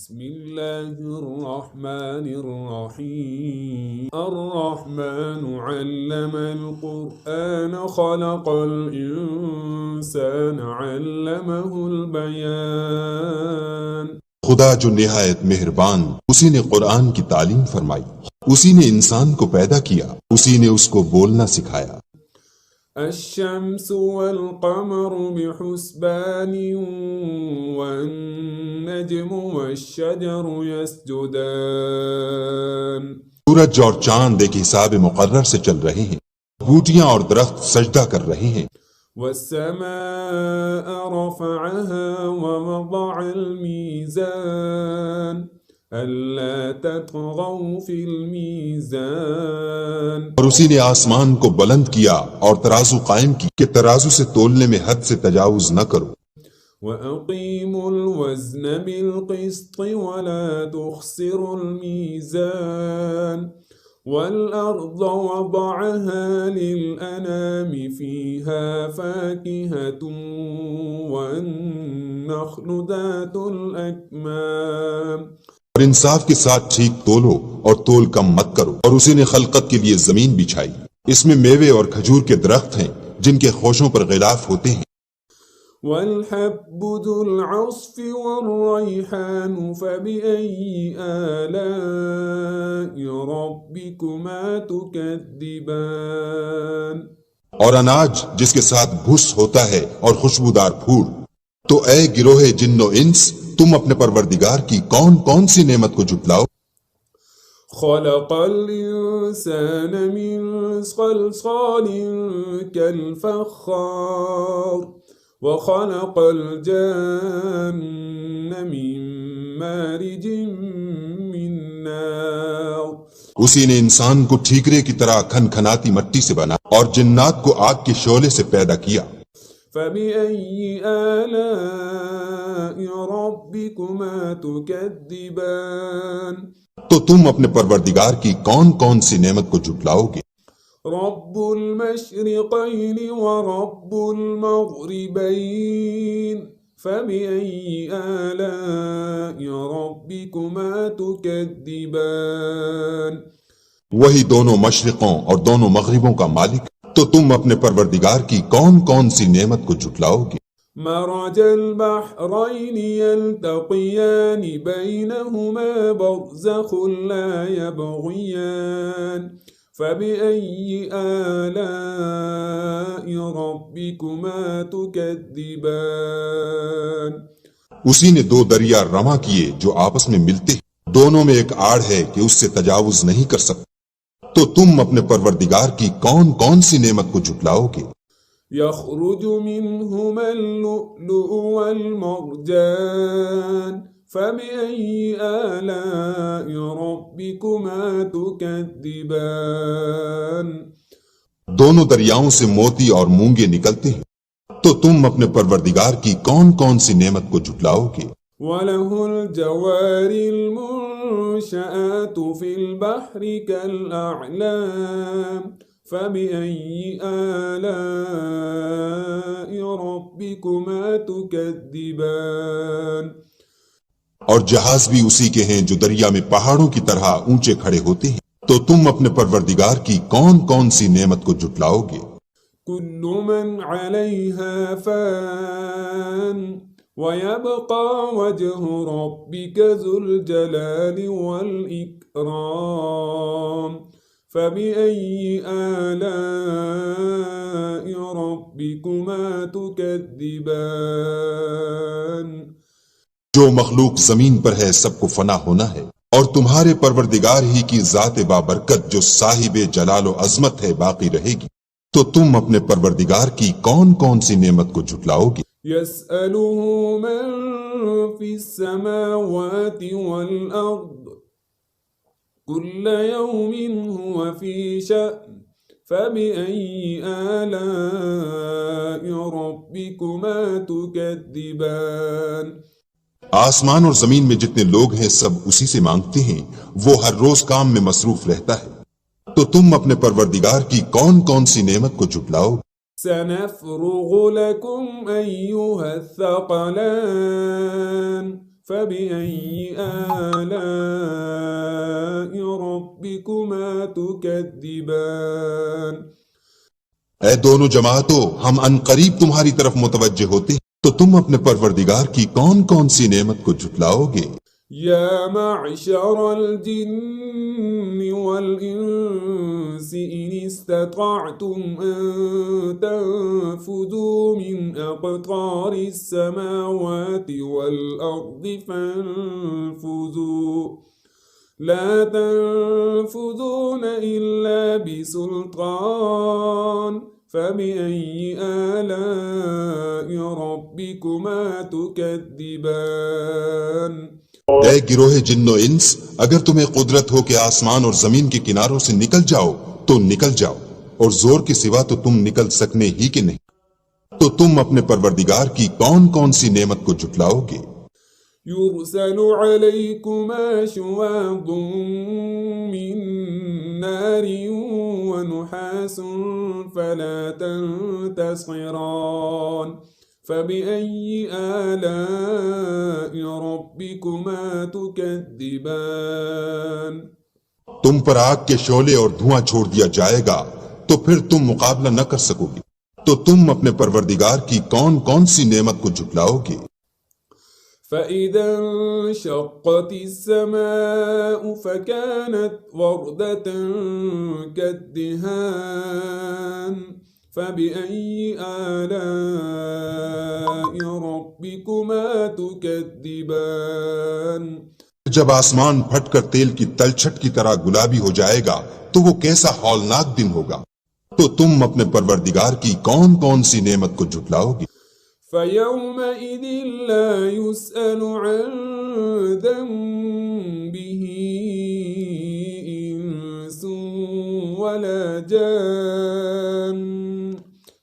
بسم الله الرحمن الرحيم الرحمن علم القرآن خلق الإنسان علمه البيان خدا جو نہایت مہربان، اسی نے قرآن کی تعلیم فرمائی، اسی نے انسان کو پیدا کیا، اسی نے اس کو بولنا سکھایا۔ الشمس والقمر بحسبان والنجم والشجر يسجدان سورج اور چاند ایک حساب مقرر سے چل رہے ہیں، بوٹیاں اور درخت سجدہ کر رہے ہیں۔ والسماء رفعها ووضع الميزان ألا تطغوا في الميزان اور اسی نے آسمان کو بلند کیا اور ترازو قائم کی کہ ترازو سے تولنے میں حد سے تجاوز نہ کرو۔ وأقيموا الوزن بالقسط ولا تخسروا الميزان والأرض وضعها للأنام فيها فاكهة والنخل ذات الأكمام اور انصاف کے ساتھ ٹھیک تولو اور تول کم مت کرو، اور اسی نے خلقت کے لیے زمین بچھائی، اس میں میوے اور کھجور کے درخت ہیں جن کے خوشوں پر غلاف ہوتے ہیں۔ والحب ذو العصف والريحان فبأي آلاء ربكما تكذبان اور اناج جس کے ساتھ گھس ہوتا ہے اور خوشبودار پھول، تو اے گروہ جن و انس، تم اپنے پروردگار کی کون کون سی نعمت کو جھٹلاؤ۔ خلق الإنسان من صلصال كالفخار وخلق الجن من مارج من نار اسی نے انسان کو ٹھیکرے کی طرح کھن کھناتی مٹی سے بنا اور جنات کو آگ کے شعلے سے پیدا کیا۔ فبأي آلاء ربكما تكذبان تو تم اپنے پروردگار کی کون کون سی نعمت کو جھٹلاؤ گے؟ رب المشرقين ورب المغربين فبأي آلاء ربكما تكذبان وہی دونوں مشرقوں اور دونوں مغربوں کا مالک، تو تم اپنے پروردگار کی کون کون سی نعمت کو جھٹلاؤ گے؟ مرج البحرين يلتقيان بينهما برزخ لا يبغيان فبأي آلاء ربكما تكذبان اسی نے دو دریا رواں کیے جو آپس میں ملتے ہیں، دونوں میں ایک آڑ ہے کہ اس سے تجاوز نہیں کر سکتے، تو تم اپنے پروردگار کی کون کون سی نعمت کو جھٹلاؤ گے؟ يخرج منهما اللؤلؤ والمرجان فبأي آلاء ربكما تكذبان دونوں دریاؤں سے موتی اور مونگے نکلتے ہیں، تو تم اپنے پروردگار کی کون کون سی نعمت کو جھٹلاؤ گے؟ وله الجوار المنشآت في البحر كالأعلام فبأي آلاء ربكما تكذبان اور جہاز بھی اسی کے ہیں جو دریا میں پہاڑوں کی طرح اونچے کھڑے ہوتے ہیں، تو تم اپنے پروردگار کی کون کون سی نعمت کو جھٹلاؤ گے؟ كل من عليها فان ويبقى وجه ربك ذو الجلال والإكرام فبأي آلاء ربكما تكذبان جو مخلوق زمین پر ہے سب کو فنا ہونا ہے، اور تمہارے پروردگار ہی کی ذات بابرکت جو صاحب جلال و عظمت ہے باقی رہے گی، تو تم اپنے پروردگار کی کون کون سی نعمت کو جھٹلاؤ گے؟ يسأله من في السماوات والأرض كل يوم هو في شأن فبأي آلاء ربكما تكذبان آسمان اور زمین میں جتنے لوگ ہیں سب اسی سے مانگتے ہیں، وہ ہر روز کام میں مصروف رہتا ہے، تو تم اپنے پروردگار کی کون کون سی نعمت کو جھٹلاؤ؟ سنفرغ لكم أيها الثقلان فبأي آلاء ربكما تكذبان اے دونوں جماعتوں، ہم ان قریب تمہاری طرف متوجہ ہوتے ہیں، تو تم اپنے پروردگار کی کون کون سی نعمت کو جھٹلاؤ گے؟ يا معشر الجن والإنس إن استطعتم أن تنفذوا من أقطار السماوات والأرض فانفذوا لا تنفذون إلا بسلطان فبأي آلاء ربكما تكذبان اے گروہ جن و انس، اگر تمہیں قدرت ہو کہ آسمان اور زمین کے کناروں سے نکل جاؤ تو نکل جاؤ، اور زور کے سوا تو تم نکل سکنے ہی کہ نہیں، تو تم اپنے پروردگار کی کون کون سی نعمت کو جھٹلاؤ گے؟ يرسل عليكما شواظ من نار ونحاس فلا تنتصران فبأي آلاء ربكما تكذبان تم پر آگ کے شعلے اور دھواں چھوڑ دیا جائے گا تو پھر تم مقابلہ نہ کر سکو گے، تو تم اپنے پروردگار کی کون کون سی نعمت کو جھٹلاؤ گے؟ فإذا انشقت السماء فكانت وردة كالدهان فبأي آلاء ربكما تكذبان جب آسمان پھٹ کر تیل کی تلچھٹ کی طرح گلابی ہو جائے گا تو وہ کیسا ہولناک دن ہوگا، تو تم اپنے پروردگار کی کون کون سی نعمت کو جھٹلاؤ گے؟ فيومئذ لا يسأل عن ذنبه إنس ولا جان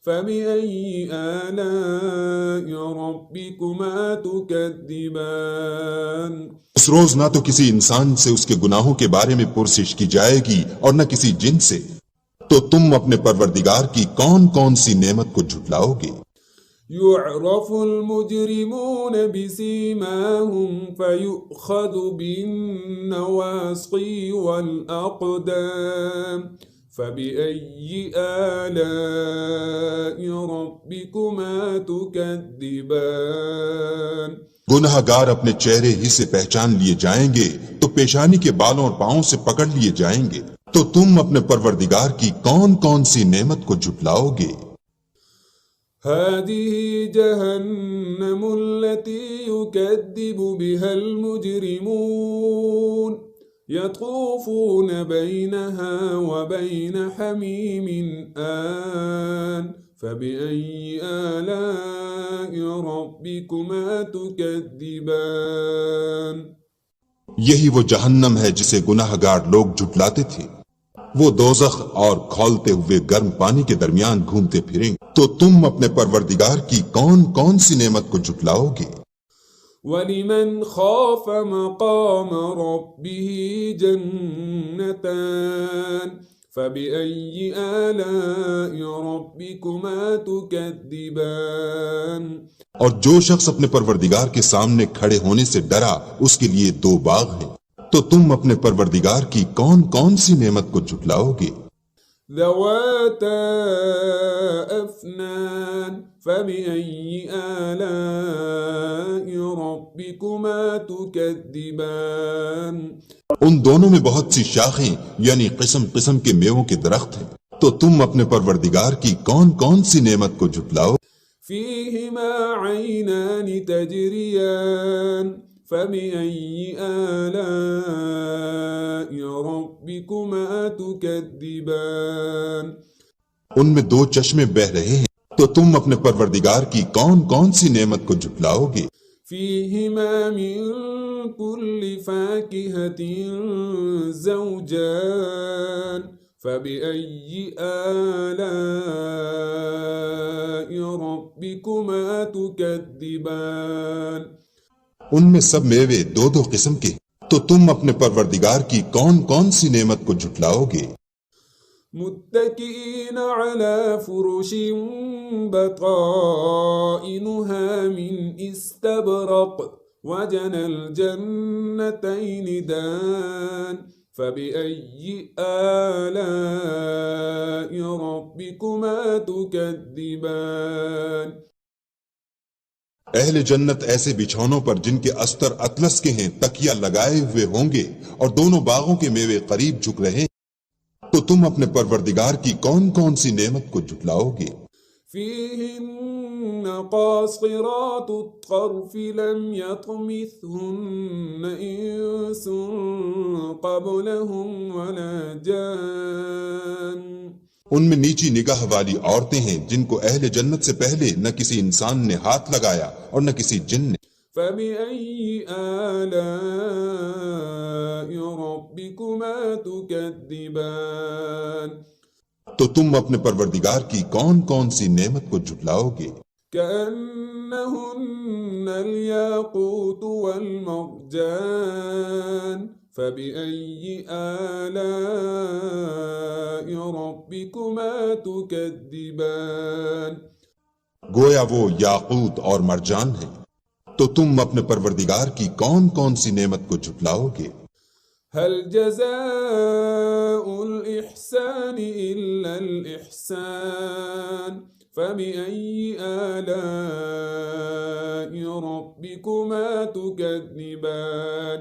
فبأي آلاء ربكما تكذبان اس روز نہ تو کسی انسان سے اس کے گناہوں کے بارے میں پرسش کی جائے گی اور نہ کسی جن سے، تو تم اپنے پروردگار کی کون کون سی نعمت کو جھٹلاؤ گے؟ يعرف المجرمون بسيماهم فيؤخذ بالنواصي والأقدام فبأي آلاء ربكما تكذبان گناہ گار اپنے چہرے ہی سے پہچان لیے جائیں گے تو پیشانی کے بالوں اور پاؤں سے پکڑ لیے جائیں گے، تو تم اپنے پروردگار کی کون کون سی نعمت کو جھٹلاؤ گے؟ هذه جهنم التي يكذب بها المجرمون يطوفون بينها وبين حميم آن فبأي آلاء ربكما تكذبان یہی وہ جہنم ہے جسے گناہ گار لوگ جھٹلاتے تھے، وہ دوزخ اور کھولتے ہوئے گرم پانی کے درمیان گھومتے پھریں گے، تو تم اپنے پروردگار کی کون کون سی نعمت کو جھٹلاؤ گے؟ وَلِمَنْ خَافَ مَقَامَ رَبِّهِ جَنَّتَانِ فَبِأَيِّ آلَاءِ رَبِّكُمَا تُكَذِّبَانِ اور جو شخص اپنے پروردگار کے سامنے کھڑے ہونے سے ڈرا، اس کے لیے دو باغ ہیں، تو تم اپنے پروردگار کی کون کون سی نعمت کو جھٹلاؤ گے؟ ذواتا أفنان فبأي آلاء ربكما تكذبان ان دونوں میں بہت سی شاخیں یعنی قسم قسم کے میووں کے درخت ہیں، تو تم اپنے پروردگار کی کون کون سی نعمت کو جھٹلاؤ؟ فيهما عينان تجريان فبأي آلاء ربكما تكذبان ان میں دو چشمے بہ رہے ہیں، تو تم اپنے پروردگار کی کون کون سی نعمت کو جھٹلاؤ گے؟ فيهما من كل فاكهة زوجان فبأي آلاء ربكما تكذبان ان میں سب میوے دو دو قسم کے، تو تم اپنے پروردگار کی کون کون سی نعمت کو جھٹلاؤ گے؟ متكئين على فرش بطائنها من استبرق وجنى الجنتين دان فبأي آلاء ربكما تكذبان اہل جنت ایسے بچھونوں پر جن کے استر اطلس کے ہیں تکیہ لگائے ہوئے ہوں گے اور دونوں باغوں کے میوے قریب جھک رہے ہیں، تو تم اپنے پروردگار کی کون کون سی نعمت کو جھٹلاؤ گے؟ فيهن قاصرات الطرف لم يطمثهن إنس قبلهم ولا جان ان میں نیچی نگاہ والی عورتیں ہیں جن کو اہل جنت سے پہلے نہ کسی انسان نے ہاتھ لگایا اور نہ کسی جن نے۔ فبأي آلاء ربكما تكذبان تو تم اپنے پروردگار کی کون کون سی نعمت کو جھٹلاؤ گے؟ كأنهن الياقوت والمرجان فبأي آلاء ربكما تكذبان گویا وہ یاقوت اور مرجان ہیں، تو تم اپنے پروردگار کی کون کون سی نعمت کو جھٹلاؤ گے؟ هل جزاء الإحسان إلا الإحسان فبأي آلاء ربكما تكذبان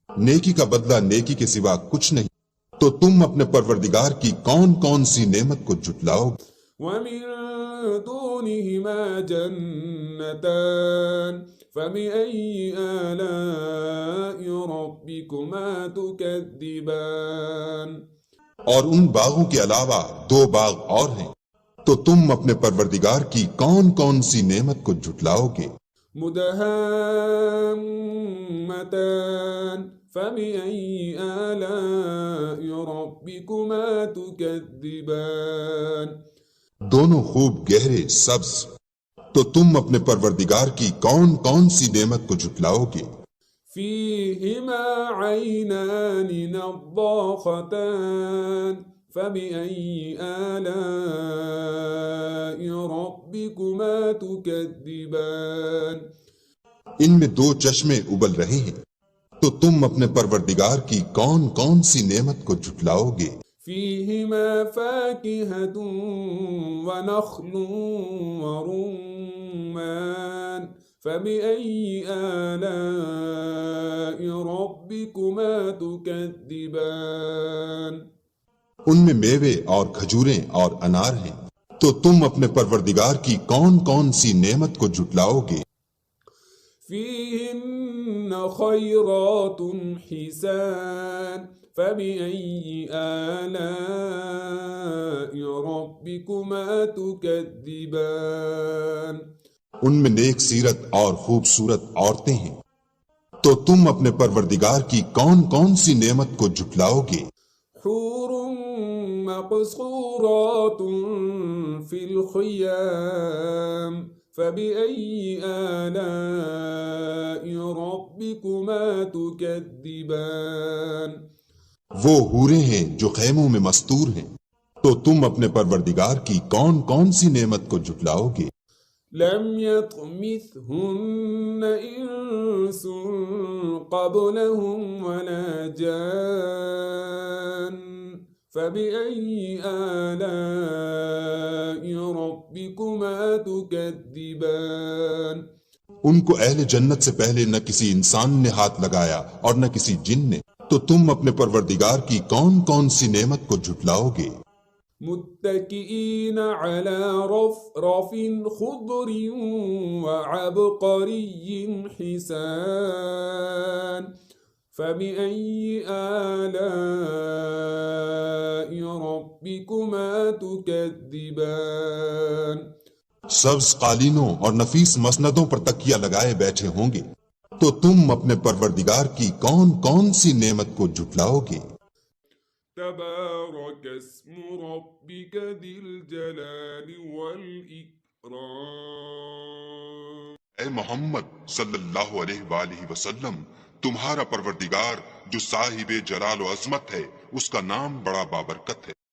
نیکی کا بدلہ نیکی کے سوا کچھ نہیں، تو تم اپنے پروردگار کی کون کون سی نعمت کو جھٹلاؤ گے؟ ومن دونهما جنتان فبأي آلاء ربكما تكذبان اور ان باغوں کے علاوہ دو باغ اور ہیں، تو تم اپنے پروردگار کی کون کون سی نعمت کو جھٹلاؤ گے؟ مدهامتان فبأي آلاء ربكما تكذبان دونوں خوب گہرے سبز، تو تم اپنے پروردگار کی کون کون سی نعمت کو جھٹلاؤ گے؟ فيهما عينان نضاختان فبأي آلاء ربكما تكذبان ان میں دو چشمے ابل رہے ہیں، تو تم اپنے پروردگار کی کون کون سی نعمت کو جھٹلاؤ گے؟ فيهما فاكهة ونخل ورمان فبأي آلاء ربكما تكذبان ان میں میوے اور کھجوریں اور انار ہیں، تو تم اپنے پروردگار کی کون کون سی نعمت کو جھٹلاؤ گے؟ فيهن خيرات حسان فبأي آلاء ربكما تكذبان ان میں نیک سیرت اور خوبصورت عورتیں ہیں، تو تم اپنے پروردگار کی کون کون سی نعمت کو جھٹلاؤ گے؟ حور مقصورات في الخيام فبأي آلاء ربكما تكذبان وہ حوریں ہیں جو خیموں میں مستور ہیں، تو تم اپنے پروردگار کی کون کون سی نعمت کو جھٹلاؤ گے؟ لم يطمثهن إنس قبلهم ولا جان فبأي آلاء ربكما تكذبان ان کو اہل جنت سے پہلے نہ کسی انسان نے ہاتھ لگایا اور نہ کسی جن نے، تو تم اپنے پروردگار کی کون کون سی نعمت کو جھٹلاؤ گے؟ متكئين على رفرف خضر وعبقري حسان فبأي آلاء ربكما تكذبان سبز قالینوں اور نفیس مسندوں پر تکیہ لگائے بیٹھے ہوں گے، تو تم اپنے پروردگار کی کون کون سی نعمت کو جھٹلاؤ گے؟ تبارك اسم ربك ذي الجلال والإكرام اے محمد صلی اللہ علیہ وآلہ وسلم، تمہارا پروردگار جو صاحب جلال و عظمت ہے، اس کا نام بڑا بابرکت ہے۔